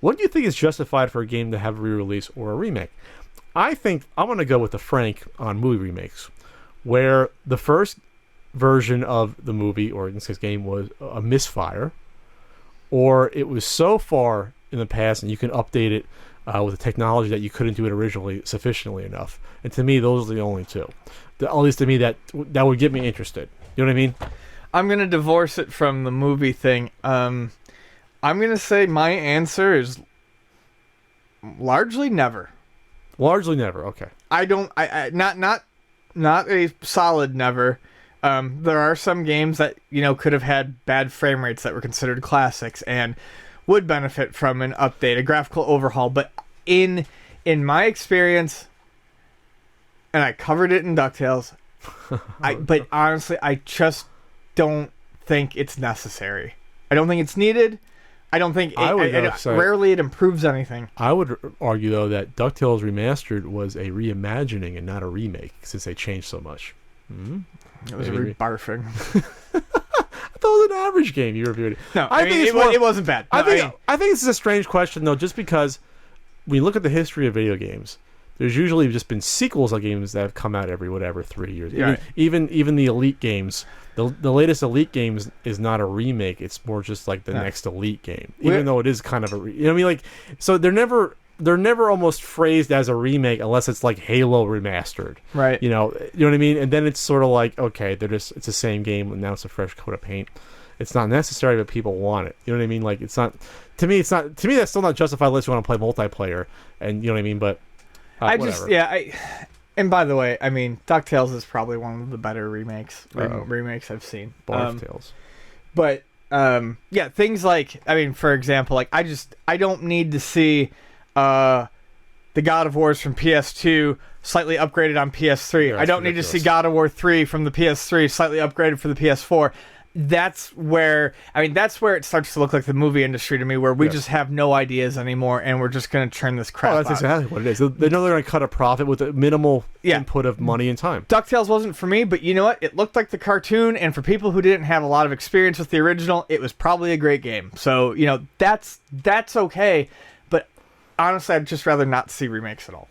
What do you think is justified for a game to have a re-release or a remake? I think I'm going to go with the Frank on movie remakes, where the first version of the movie, or in this case game, was a misfire, or it was so far in the past and you can update it with the technology that you couldn't do it originally sufficiently enough. And to me, those are the only two. At least to me, that would get me interested. You know what I mean? I'm going to divorce it from the movie thing. I'm going to say my answer is largely never. Largely never. Okay. I not a solid never. There are some games that could have had bad frame rates that were considered classics and would benefit from an update, a graphical overhaul. But in my experience, and I covered it in DuckTales, but honestly, I just don't think it's necessary. I don't think it's needed. I don't think rarely it improves anything. I would argue, though, that DuckTales Remastered was a reimagining and not a remake, since they changed so much. Mm-hmm. It was barfing. I thought it was an average game you reviewed. No, I mean, it wasn't bad. No, I think this is a strange question, though, just because when you look at the history of video games, there's usually just been sequels of games that have come out every 3 years. Yeah. Even the Elite games, the latest Elite games is not a remake. It's more just like the next Elite game, even though it is kind of a you know what I mean. Like, so they're never almost phrased as a remake unless it's like Halo Remastered, right? You know what I mean. And then it's sort of like, okay, it's the same game and now it's a fresh coat of paint. It's not necessary, but people want it. You know what I mean? Like, it's not to me. That's still not justified unless you want to play multiplayer, and you know what I mean. But and by the way, I mean, DuckTales is probably one of the better remakes I've seen. Barf Tales. But things like, I mean, for example, like I don't need to see the God of Wars from PS2 slightly upgraded on PS3. Yeah, I don't need to see God of War 3 from the PS3 slightly upgraded for the PS4. That's where it starts to look like the movie industry to me, where we just have no ideas anymore, and we're just going to churn this crap out. That's exactly what it is. They know they're going to cut a profit with a minimal input of money and time. DuckTales wasn't for me, but you know what? It looked like the cartoon, and for people who didn't have a lot of experience with the original, it was probably a great game. So, that's okay, but honestly, I'd just rather not see remakes at all.